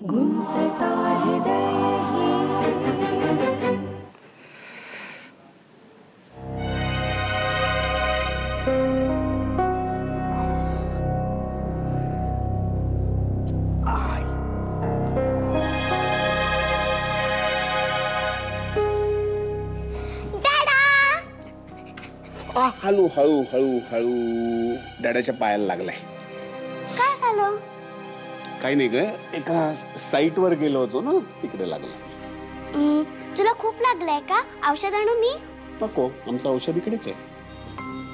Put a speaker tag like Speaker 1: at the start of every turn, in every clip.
Speaker 1: गुंतता हृदय ही
Speaker 2: हळू हळू हळू हळू डॅडाच्या पायाला लागलाय.
Speaker 1: काय झालं?
Speaker 2: काही नाही ग, एका साईट वर गेलो होतो ना, तिकडे लागलाय.
Speaker 1: तुला खूप लागलंय का? औषध आणू मी?
Speaker 2: नको, आमचं औषध इकडेच आहे.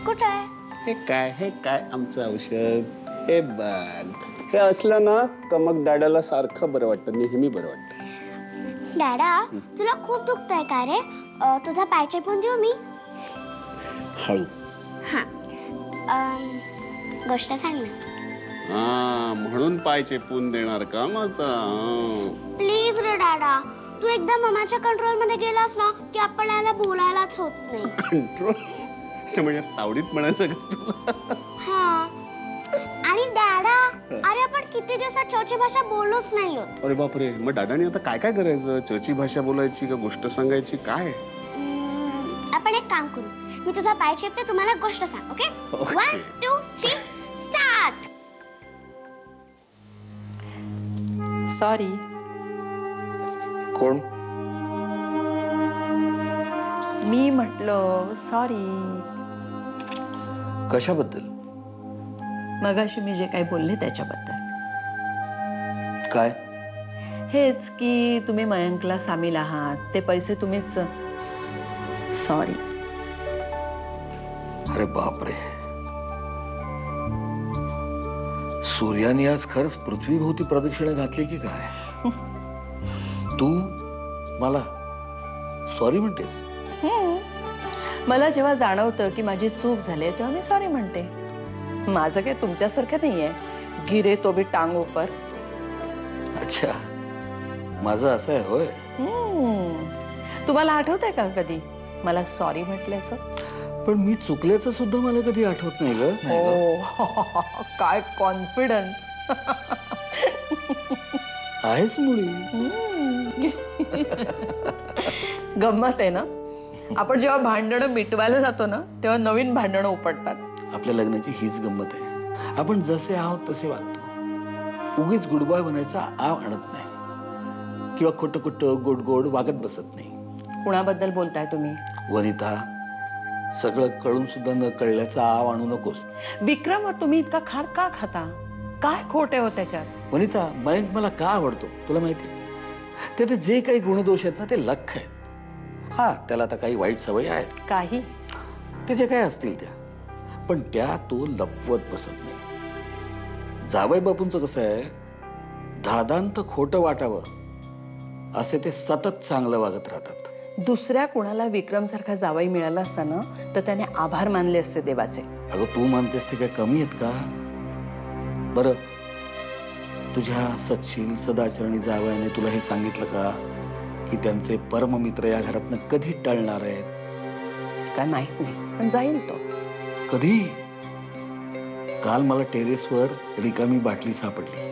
Speaker 1: कुठं आहे?
Speaker 2: हे काय आमचं औषध? हे बघ, हे असलं ना तर मग डॅडाला सारखं बरं वाटतं, नेहमी बरं वाटतं.
Speaker 1: डॅडा, तुला खूप दुखतंय का रे? तुझा पाय चेपून देऊ मी?
Speaker 2: हळू.
Speaker 1: हा, गोष्ट सांग ना.
Speaker 2: म्हणून पाय चेपून देणार का माझा?
Speaker 1: प्लीज रे डॅडा, तू एकदा ममाच्या कंट्रोल मध्ये गेलास ना की आपल्याला बोलायलाच होत नाही.
Speaker 2: कंट्रोल म्हणजे तावडीत म्हणायचं का तुला?
Speaker 1: हा, आणि डॅडा, अरे आपण किती दिवसात चौची भाषा बोललोच नाही होत.
Speaker 2: अरे बापरे, मग दादाने आता काय काय करायचं? चर्ची भाषा बोलायची का गोष्ट सांगायची काय?
Speaker 1: आपण एक काम करू, मी तुझा पाय चेपते, तुम्हाला गोष्ट सांग. ओके? 1 2 3 स्टार्ट.
Speaker 3: सॉरी.
Speaker 4: कोण?
Speaker 3: मी म्हटलं सॉरी.
Speaker 4: कशाबद्दल?
Speaker 3: मगाशी मी जे काही बोलले त्याच्याबद्दल.
Speaker 4: काय?
Speaker 3: हेच की तुम्ही मयंकला सामील आहात, ते पैसे तुम्हीच. सॉरी.
Speaker 4: अरे बापरे, सूर्याने आज खरंच पृथ्वीभोवती प्रदक्षिणा घातली की काय? तू मला सॉरी म्हणतेस?
Speaker 3: मला जेव्हा जाणवतं की माझी चूक झाली तेव्हा मी सॉरी म्हणते. माझं काही तुमच्यासारखं नाहीये, गिरे तो भी टांग ऊपर.
Speaker 4: अच्छा, माझं असं आहे होय.
Speaker 3: तुम्हाला आठवतंय का कधी मला सॉरी म्हटल्याचं?
Speaker 4: पण मी चुकल्याचं सुद्धा मला कधी आठवत नाही ग.
Speaker 3: काय कॉन्फिडन्स.
Speaker 4: आहेस मुळी.
Speaker 3: गंमत आहे ना, आपण जेव्हा भांडणं मिटवायला जातो ना तेव्हा नवीन भांडणं उपटतात.
Speaker 4: आपल्या लग्नाची हीच गंमत आहे. आपण जसे आहोत तसे वागतो. उगीच गुडबॉय बनायचा आव आणत नाही किंवा खोटं खोटं गोड गोड वागत बसत नाही.
Speaker 3: कुणाबद्दल बोलताय तुम्ही?
Speaker 4: वनिता, सगळं कळून सुद्धा न कळल्याचा आव आणू नकोस.
Speaker 3: विक्रम, तुम्ही इतका खार का खाता? काय खोटे हो त्याच्यात?
Speaker 4: वनिता, मयंक मला का आवडतो तुला माहिती? त्याचे जे काही गुणदोष आहेत ना ते लख आहेत. हा, त्याला आता काही वाईट सवयी आहेत,
Speaker 3: काही
Speaker 4: ते जे काही असतील त्या, पण त्या तो लपवत बसत नाही. जावई बापूंचं कसं आहे, दादांत खोटं वाटावं असे ते सतत चांगलं वागत राहतात.
Speaker 3: दुसऱ्या कुणाला विक्रम सारखा जावई मिळाला असता ना तर त्याने आभार मानले असते देवाचे.
Speaker 4: अगं, तू मानतेस ते काय कमी आहेत का? बरं, तुझ्या सच्शील सदाचरणी जावयाने तुला हे सांगितलं का की त्यांचे परममित्र या घरातनं कधी टळणार आहेत?
Speaker 3: काय माहित नाही, पण जाईल तो.
Speaker 4: कधी? काल मला टेरेसवर रिकामी बाटली सापडली.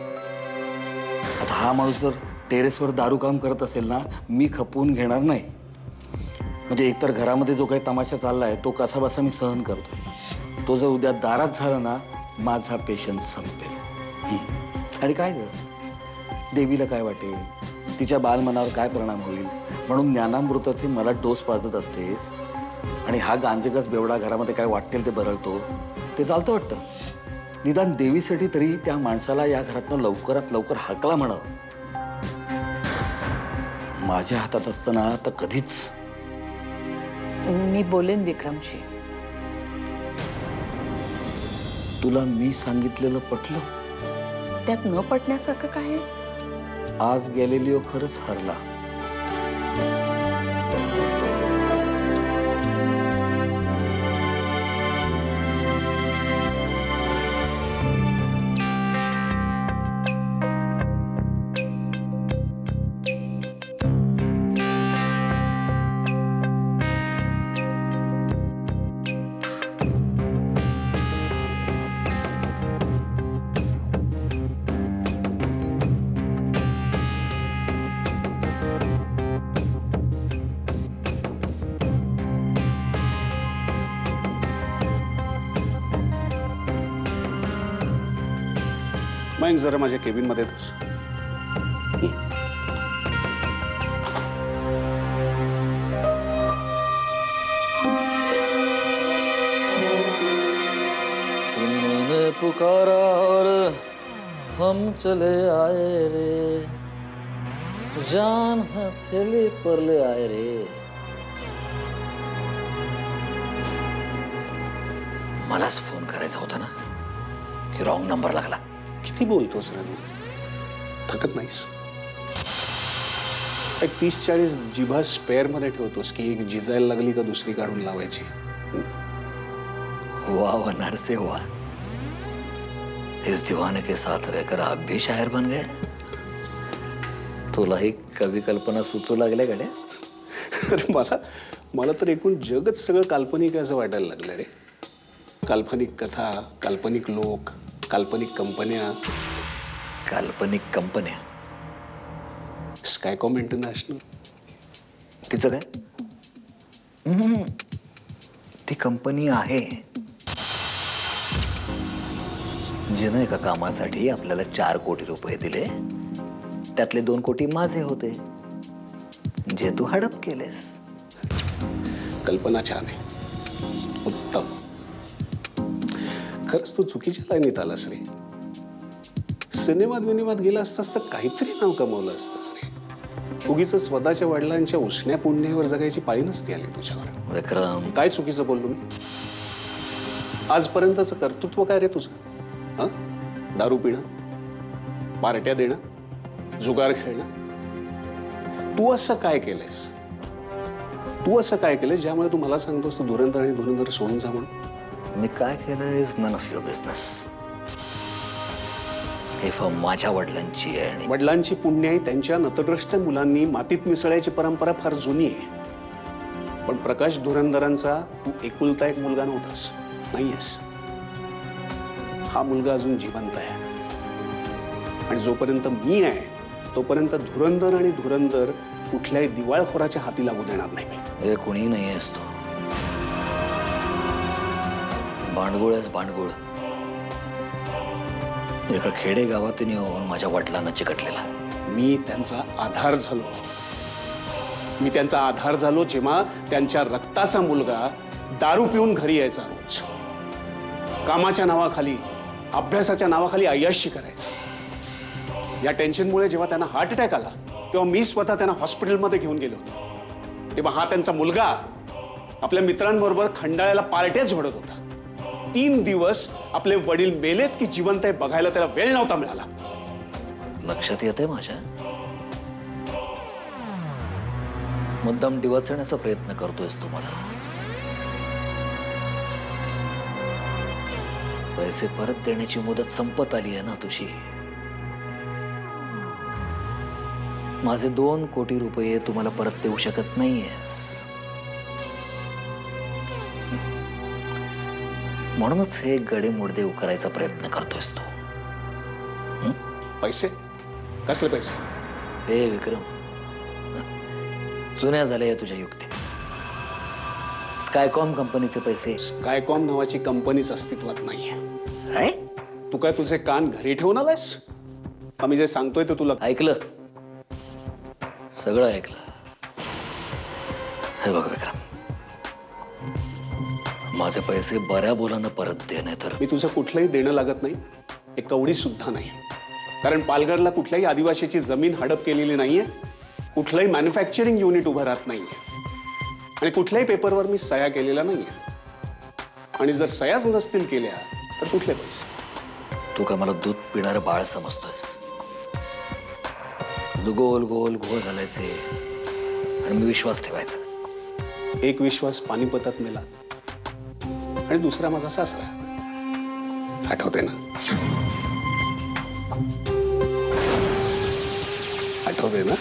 Speaker 4: आता हा माणूस जर टेरेसवर दारू काम करत असेल ना, मी खपवून घेणार नाही. म्हणजे एकतर घरामध्ये जो काही तमाशा चाललाय तो कसा बसा मी सहन करतो. तो जर उद्या दारात झाला ना, माझा पेशन्स संपेल. आणि काय ग, देवीला काय वाटेल, तिच्या बालमनावर काय परिणाम होईल म्हणून ज्ञानामृताचे मला डोस पाजत असतेस. आणि हा गांजेगस बेवडा घरामध्ये काय वाटेल ते बरळतो. ते चालतं वाटतं. निदान देवीसाठी तरी त्या माणसाला या घरातनं लवकरात लवकर हाकला म्हणावं. माझ्या हातात असताना तर कधीच.
Speaker 3: मी बोलेन विक्रमशी.
Speaker 4: तुला मी सांगितलेलं पटलं?
Speaker 3: त्यात न पटण्यासारखं काय आहे?
Speaker 4: आज गॅलिलिओ खरंच हरला.
Speaker 2: मग जरा माझ्या केबिन मध्ये बस.
Speaker 4: तुमने पुकारा और हम चले आए रे, जान हथेली पर ले आए रे. मलाच फोन करायचा होता ना, की रॉंग नंबर लागला.
Speaker 2: किती बोलतोस रे तू? थकत नाहीस? 30-40 जिभा स्पेअर मध्ये ठेवतोस की एक जिजायला लागली का दुसरी काढून लावायची.
Speaker 4: वाह नरसे वाह, इस दीवाने के साथ रहकर आप भी शायर बन गए. तुलाही कवी कल्पना सुचू लागल्या गड्या.
Speaker 2: अरे मला तर एकूण जगच सगळं काल्पनिक आहे असं वाटायला लागलं रे. काल्पनिक कथा, काल्पनिक लोक, काल्पनिक कंपन्या.
Speaker 4: काल्पनिक कंपन्या?
Speaker 2: स्कायकॉम इंटरनॅशनल.
Speaker 4: तिचं काय? ती कंपनी आहे जिनं एका कामासाठी आपल्याला 4 कोटी रुपये दिले. त्यातले 2 कोटी माझे होते, जे तू हडप केलेस.
Speaker 2: कल्पना छान आहे, उत्तम. खरंच तू चुकीच्या लाईनीत आलास रे. सिनेमात गेला असतास तर काहीतरी नाव कमवलं असतंस रे. उगीच स्वतःच्या वडिलांच्या उसण्या पुण्यावर जगायची पाळी नसती आली तुझ्यावर.
Speaker 4: विक्रम,
Speaker 2: काय चुकीचं बोललो मी? आजपर्यंतचं कर्तृत्व काय रे तुझं? हा? दारू पिणं, पार्ट्या देणं, जुगार खेळणं. तू असं काय केलंयस? तू असं काय केलंय ज्यामुळे तू मला सांगतोस तू धुरंधर आणि धुरंधर सोडून जा म्हणून?
Speaker 4: मी काय केलं is none of your business. हे फर्म माझ्या वडिलांची आहे आणि
Speaker 2: वडिलांची पुण्याई त्यांच्या नतद्रष्ट मुलांनी मातीत मिसळायची परंपरा फार जुनी आहे. पण प्रकाश धुरंधरांचा तू एकुलता एक मुलगा नव्हतास, नाहीयेस. हा मुलगा अजून जिवंत आहे आणि जोपर्यंत मी आहे तोपर्यंत धुरंधर आणि धुरंधर कुठल्याही दिवाळखोराच्या हाती लागू देणार नाही मी.
Speaker 4: हे कुणी नाही आहेस तू. भांडगुळ आहेस, भांडगुळ. एका खेडे गावातून येऊन माझ्या वडिलांना चिकटलेला.
Speaker 2: मी त्यांचा आधार झालो. मी त्यांचा आधार झालो जेव्हा त्यांच्या रक्ताचा मुलगा दारू पिऊन घरी यायचा रोज. कामाच्या नावाखाली, अभ्यासाच्या नावाखाली अय्याशी करायचा. या टेन्शनमुळे जेव्हा त्यांना हार्ट अटॅक आला तेव्हा मी स्वतः त्यांना हॉस्पिटलमध्ये घेऊन गेलो होतो. तेव्हा हा त्यांचा मुलगा आपल्या मित्रांबरोबर खंडाळ्याला पार्ट्या झोडत होता. 3 दिवस आपले वडील मेलेत की जिवंत आहे बघायला त्याला वेळ नव्हता मिळाला.
Speaker 4: लक्षात येते माझ्या. मुद्दाम डिवचण्याचा प्रयत्न करतोयस तू मला. पैसे परत देण्याची मुदत संपत आली आहे ना तुझी. माझे 2 कोटी रुपये तुम्हाला परत देऊ शकत नाहीयेस. म्हणूनच हे गडे मुडदे उकरायचा प्रयत्न करतोयस तू.
Speaker 2: पैसे? कसले पैसे?
Speaker 4: हे विक्रम, जुन्या झाल्या या तुझ्या युक्ती. स्कायकॉम कंपनीचे पैसे.
Speaker 2: स्कायकॉम नावाची कंपनीच अस्तित्वात नाहीये.
Speaker 4: काय?
Speaker 2: तू काय तुझे कान घरी ठेवून आलायस? आम्ही जे सांगतोय ते तुला
Speaker 4: ऐकलं? सगळं ऐकलं. हे बघ विक्रम, माझे पैसे बऱ्या बोलानं परत दे, नाही तर
Speaker 2: मी तुझं कुठलंही देणं लागत नाही, एक कवडी सुद्धा नाही. कारण पालघरला कुठल्याही आदिवासीची जमीन हडप केलेली नाहीये, कुठलंही मॅन्युफॅक्चरिंग युनिट उभं राहत नाहीये आणि कुठल्याही पेपरवर मी सह्या केलेल्या नाहीये. आणि जर सह्याच नसतील केल्या तर कुठले पैसे?
Speaker 4: तू काय मला दूध पिणारं बाळ समजतोयस? गोल गोल घोळ घालायचे आणि मी विश्वास ठेवायचा.
Speaker 2: एक विश्वास पानिपतात मेला आणि दुसरा माझा सासरा. आठवते ना? आठवते ना?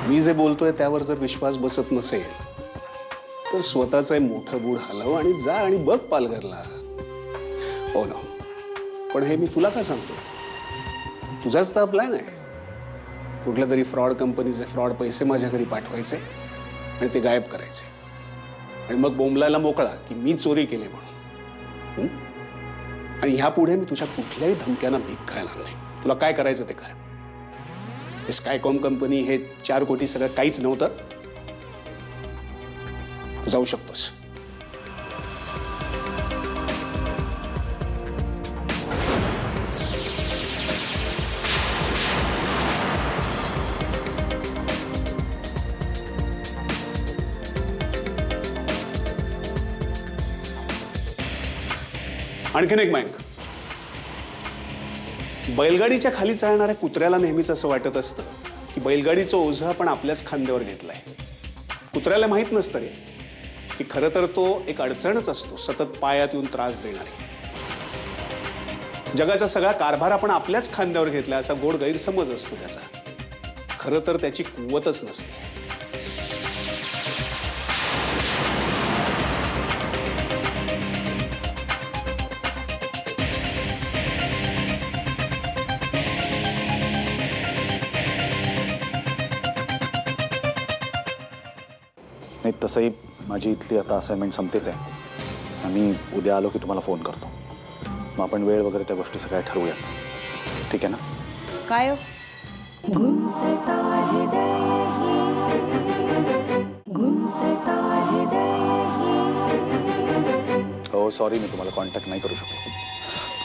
Speaker 2: मी जे बोलतोय त्यावर जर विश्वास बसत नसेल तर स्वतःचं मोठं बूड हलव आणि जा आणि बघ पालघरला. हो ना. पण हे मी तुला का सांगतो? तुझाच तर प्लॅन आहे. कुठल्या तरी फ्रॉड कंपनीचे फ्रॉड पैसे माझ्या घरी पाठवायचे आणि ते गायब करायचे आणि मग बोंबलायला मोकळा की मी चोरी केली म्हणून. आणि ह्यापुढे मी तुझ्या कुठल्याही धमक्यांना भीक घालणार नाही. तुला काय करायचं ते काय. हे स्कायकॉम कंपनी, हे 4 कोटी सगळं काहीच नव्हतं. तू जाऊ शकतोस. आणखीन एक मयंक, बैलगाडीच्या खाली चालणाऱ्या कुत्र्याला नेहमीच असं वाटत असतं की बैलगाडीचं ओझं आपण आपल्याच खांद्यावर घेतलंय. कुत्र्याला माहित नसतं रे की खरं तर तो एक अडचणच असतो, सतत पायात येऊन त्रास देणारी. जगाचा सगळा कारभार आपण आपल्याच खांद्यावर घेतलाय असा गोड गैरसमज असतो त्याचा. खरं तर त्याची कुवतच नसते.
Speaker 5: नाही, तसंही माझी इथली आता असाइनमेंट संपतेच आहे. मी उद्या आलो की तुम्हाला फोन करतो. मग आपण वेळ वगैरे त्या गोष्टी सगळ्या ठरवूया. ठीक आहे ना?
Speaker 3: काय हो?
Speaker 5: हो सॉरी, मी तुम्हाला कॉन्टॅक्ट नाही करू शकलो.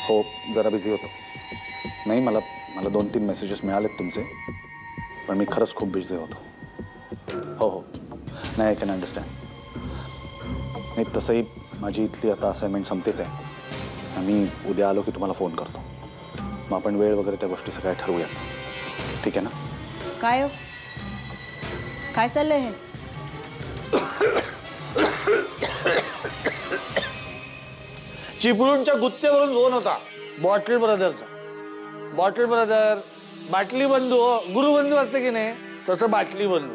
Speaker 5: हो जरा बिझी होतो. नाही, मला 2-3 मेसेजेस मिळालेत तुमचे, पण मी खरंच खूप बिझी होतो. हो हो, नाही, आय कॅन अंडरस्टँड. नाही, तसंही माझी इथली आता असाइनमेंट संपतेच आहे. मी उद्या आलो की तुम्हाला फोन करतो. मग आपण वेळ वगैरे त्या गोष्टी सगळ्या ठरवूया. ठीक आहे ना?
Speaker 3: काय हो? काय चाललंय हे?
Speaker 6: चिपळूणच्या गुत्तेवरून फोन होता, बॉटल ब्रदरचा. बॉटल ब्रदर, बाटली बंधू, गुरुबंधू असते की नाही तसं बाटली बंधू.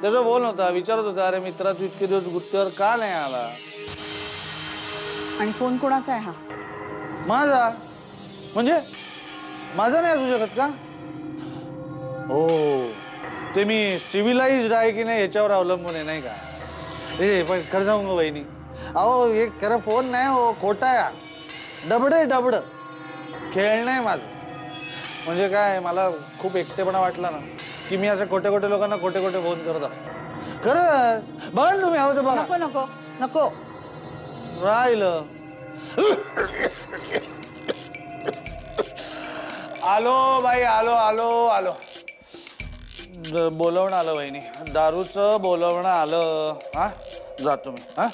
Speaker 6: त्याचा फोन होता, विचारत होता, अरे मित्रा तू इतके दिवस गुत्तेवर का नाही आला?
Speaker 7: आणि फोन कोणाचा आहे हा?
Speaker 6: माझा. म्हणजे माझा नाही असू शकत का? हो, ते मी सिव्हिलाइज्ड आहे की नाही याच्यावर अवलंबून आहे, नाही का? ए पण खरं सांगू का वहिनी, अहो हे खरं फोन नाही हो, खोटा आहे. डबड खेळ नाही माझं. म्हणजे काय, मला खूप एकटेपणा वाटला ना की मी असं खोटे लोकांना खोटे फोन करत असतो. खरं बघा ना तुम्ही, हवं तर बघा.
Speaker 7: नको नको नको.
Speaker 6: राहिलं. आलो बाई, आलो. बोलवणं आलं वहिनी, दारूचं बोलवणं आलं. हा, जातो मी. हा,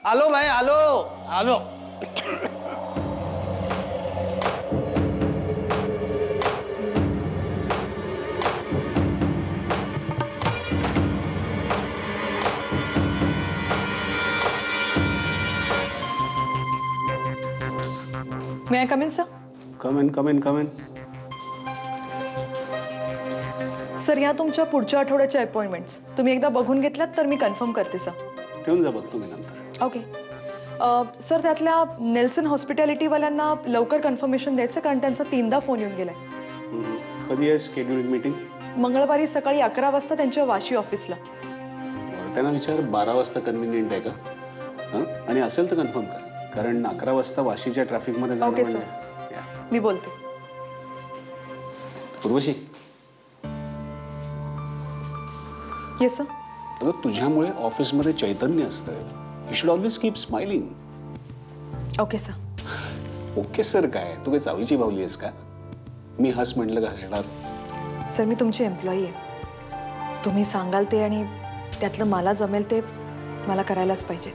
Speaker 6: आलो बाई, आलो.
Speaker 3: May I come in sir?
Speaker 2: Come in.
Speaker 3: Sir, या तुमच्या पुढच्या आठवड्याच्या अपॉइंटमेंट्स तुम्ही एकदा बघून घेतल्यात तर मी कन्फर्म करते सर.
Speaker 2: ठेवून जा, बघतो मी नंतर.
Speaker 3: ओके. सर, त्यातल्या नेल्सन हॉस्पिटॅलिटीवाल्यांना लवकर कन्फर्मेशन द्यायचं, कारण त्यांचा 3दा फोन येऊन गेलाय.
Speaker 2: कधी आहे स्केड्युलिंग मीटिंग?
Speaker 3: मंगळवारी सकाळी 11 वाजता त्यांच्या वाशी ऑफिसला.
Speaker 2: त्यांना विचार 12 वाजता कन्व्हिनियंट आहे का? हं? आणि असेल तर कन्फर्म कर, कारण 11 वाजता वाशीच्या ट्रॅफिकमध्ये जाणं
Speaker 3: ओके,
Speaker 2: म्हणजे.
Speaker 3: सर.
Speaker 2: या.
Speaker 3: मी बोलते.
Speaker 2: Urvashi,
Speaker 3: yes sir.
Speaker 2: अगं तुझ्यामुळे ऑफिसमध्ये चैतन्य असतं. You should always keep smiling.
Speaker 3: Okay sir.
Speaker 2: Okay sir काय, तू काही चावीची बावली आहेस का? मी हस म्हटलं का हसणार?
Speaker 3: सर, मी तुमची एम्प्लॉई आहे. तुम्ही सांगाल ते आणि त्यातलं मला जमेल ते मला करायलाच पाहिजे.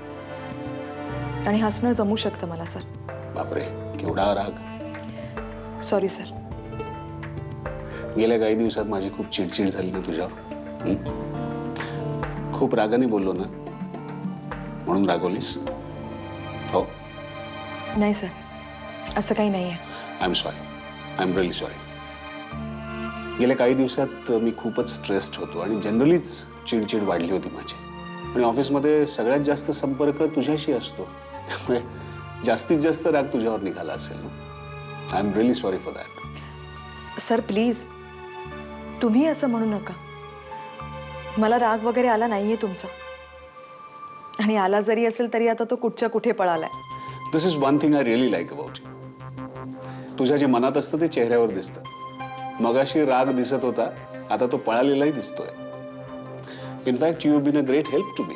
Speaker 3: आणि हसणं जमू शकतं मला सर.
Speaker 2: बापरे, केवढा राग.
Speaker 3: Sorry sir.
Speaker 2: गेल्या काही दिवसात माझी खूप चिडचिड झाली ना तुझ्यावर. खूप रागाने बोललो ना, म्हणून रागवलीस? हो.
Speaker 3: नाही सर, असं काही नाही आहे.
Speaker 2: I am sorry, I am really sorry. गेल्या काही दिवसात मी खूपच स्ट्रेस्ड होतो आणि जनरलीच चिडचिड वाढली होती माझी. आणि ऑफिसमध्ये सगळ्यात जास्त संपर्क तुझ्याशी असतो, त्यामुळे जास्तीत जास्त राग तुझ्यावर निघाला असेल ना. I am really sorry for that.
Speaker 3: Sir please, तुम्ही असं म्हणू नका. मला राग वगैरे आला नाहीये तुमचा, आणि आला जरी असेल तरी आता तो कुठच्या कुठे पळालाय.
Speaker 2: This is one thing I really like about you. तुझ्या जे मनात असतं ते चेहऱ्यावर दिसतं. मगाशी राग दिसत होता, आता तो पळालेलाही दिसतोय. In fact you have been a great help to me.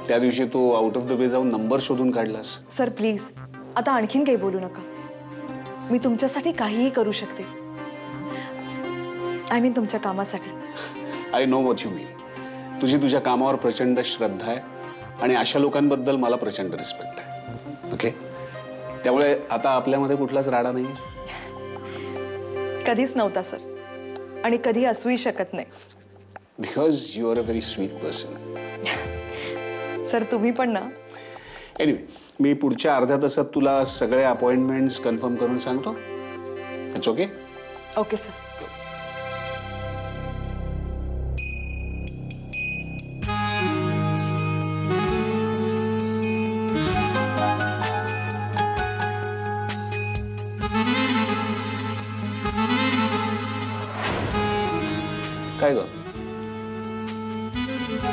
Speaker 2: त्या दिवशी तू आउट ऑफ द वे जाऊन नंबर शोधून काढलास.
Speaker 3: सर प्लीज आता आणखीन काही बोलू नका. मी तुमच्यासाठी काहीही करू शकते. आय मीन तुमच्या कामासाठी.
Speaker 2: आय नो व्हॉट यू मीन. तुझी तुझ्या कामावर प्रचंड श्रद्धा आहे आणि अशा लोकांबद्दल मला प्रचंड रिस्पेक्ट आहे. ओके, त्यामुळे आता आपल्यामध्ये कुठलाच राडा नाही.
Speaker 3: कधीच नव्हता सर, आणि कधी असूही शकत नाही.
Speaker 2: Because you are a very sweet person.
Speaker 3: Sir तुम्ही पण ना.
Speaker 2: एनिवे, मी पुढच्या अर्ध्या तासात तुला सगळे अपॉइंटमेंट्स कन्फर्म करून सांगतो. It's okay.
Speaker 3: Okay sir.
Speaker 2: काय ग?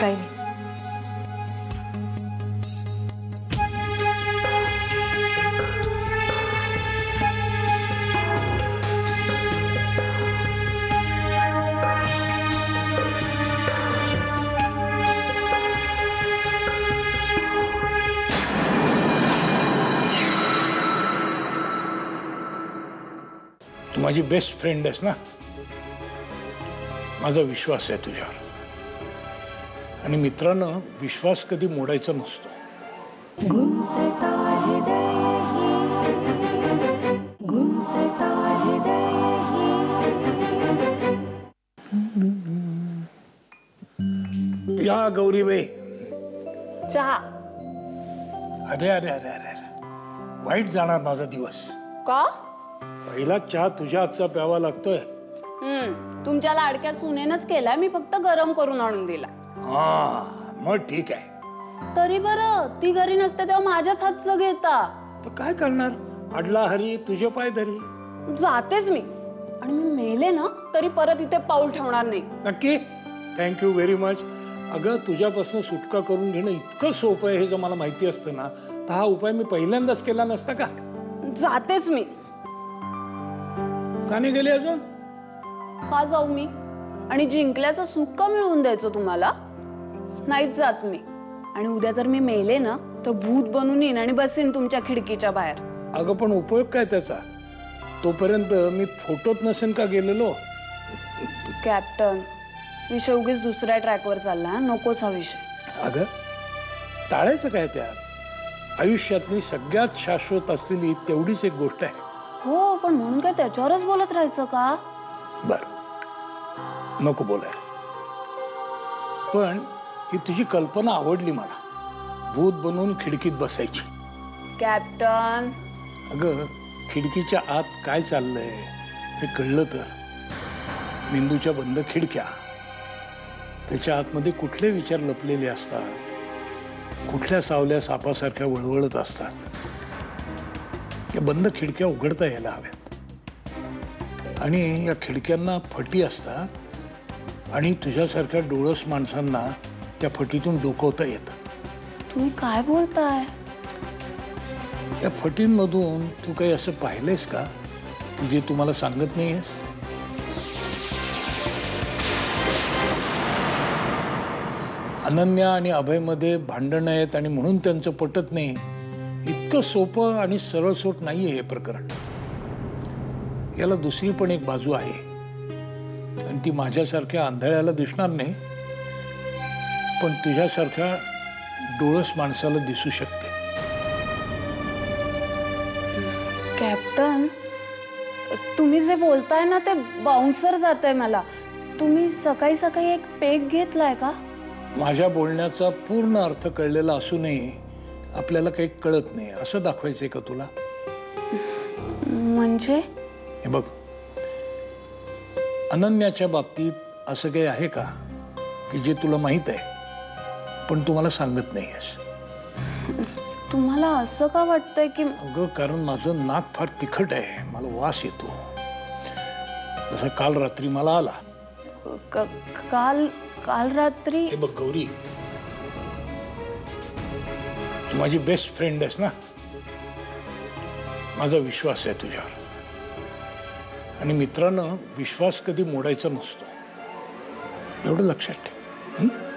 Speaker 3: काही नाही.
Speaker 7: तू माझी बेस्ट फ्रेंड आहेस ना. माझा विश्वास आहे तुझ्यावर, आणि मित्रानं विश्वास कधी मोडायचा नसतो. या गौरीबाई
Speaker 8: चहा.
Speaker 7: अरे अरे अरे अरे अरे, वाईट जाणार माझा दिवस.
Speaker 8: का?
Speaker 7: पहिला चहा तुझ्या हातचा प्यावा लागतोय.
Speaker 8: तुमच्या लाडक्या सुनेनच केलाय, मी फक्त गरम करून आणून दिला.
Speaker 7: हा मग ठीक आहे.
Speaker 8: तरी बरं, ती घरी नसते तेव्हा माझ्याच हातचं घेता.
Speaker 7: तर काय करणार, अडला हरी तुझे पाय धरी.
Speaker 8: जातेच मी, आणि मी मेले ना तरी परत इथे पाऊल ठेवणार नाही.
Speaker 7: नक्की. Thank you very much. अगं तुझ्यापासून सुटका करून घेणं इतकं सोपं आहे हे जर मला माहिती असतं ना, तर हा उपाय मी पहिल्यांदाच केला नसता का.
Speaker 8: जातेच मी.
Speaker 7: का नाही गेली अजून?
Speaker 8: का जाऊ मी, आणि जिंकल्याचं सुख का मिळवून द्यायचं तुम्हाला. नाहीच जात मी. आणि उद्या जर मी मेले ना तर भूत बनून येईन आणि बसेन तुमच्या खिडकीच्या बाहेर.
Speaker 7: अगं पण उपयोग काय त्याचा, तोपर्यंत मी फोटोत नसेन का गेलेलो.
Speaker 8: कॅप्टन, विषय उगीच दुसऱ्या ट्रॅकवर चालला. नकोच हा विषय.
Speaker 7: अगं टाळायचं काय त्यात. आयुष्यातली सगळ्यात शाश्वत असलेली तेवढीच एक गोष्ट आहे.
Speaker 8: हो, पण म्हणून काय त्याच्यावरच बोलत राहायचं का.
Speaker 7: बर, नको बोलायला. पण ही तुझी कल्पना आवडली मला, भूत बनवून खिडकीत बसायची.
Speaker 8: कॅप्टन,
Speaker 7: अगं खिडकीच्या आत काय चाललंय हे कळलं तर. मेंदूच्या बंद खिडक्या, त्याच्या आतमध्ये कुठले विचार लपलेले असतात, कुठल्या सावल्या सापासारख्या वळवळत असतात. या बंद खिडक्या उघडता यायला हव्यात. आणि या खिडक्यांना फटी असतात, आणि तुझ्यासारख्या डोळस माणसांना त्या फटीतून डोकवता येतं.
Speaker 8: तुम्ही काय बोलताय.
Speaker 7: या फटींमधून तू काही असं पाहिलंयस का की जे तुम्हाला सांगत नाहीयेस. अनन्या आणि अभयमध्ये भांडणं आहेत आणि म्हणून त्यांचं पटत नाही. इतकं सोपं आणि सरळसोट नाहीये हे प्रकरण. याला दुसरी पण एक बाजू आहे, आणि ती माझ्यासारख्या आंधळ्याला दिसणार नाही, पण तुझ्यासारख्या डोळस माणसाला दिसू शकते.
Speaker 8: कॅप्टन, तुम्ही जे बोलताय ना ते बाउन्सर जात आहे मला. तुम्ही सकाळी सकाळी एक पेग घेतलाय का.
Speaker 7: माझ्या बोलण्याचा पूर्ण अर्थ कळलेला असूनही आपल्याला काही कळत नाही असं दाखवायचंय का तुला.
Speaker 8: म्हणजे
Speaker 7: हे बघ, अनन्याच्या बाबतीत असं काही आहे का की जे तुला माहित आहे पण तू मला सांगत नाहीयेस.
Speaker 8: तुम्हाला असं का वाटतंय की.
Speaker 7: अगं कारण माझं नाक फार तिखट आहे, मला वास येतो. जसं काल रात्री मला आला.
Speaker 8: काल काल रात्री.
Speaker 7: हे बघ गौरी, तू माझी बेस्ट फ्रेंड आहेस ना. माझा विश्वास आहे तुझ्यावर. आणि मित्रानं विश्वास कधी मोडायचा नसतो, एवढं लक्षात ठेव. हं?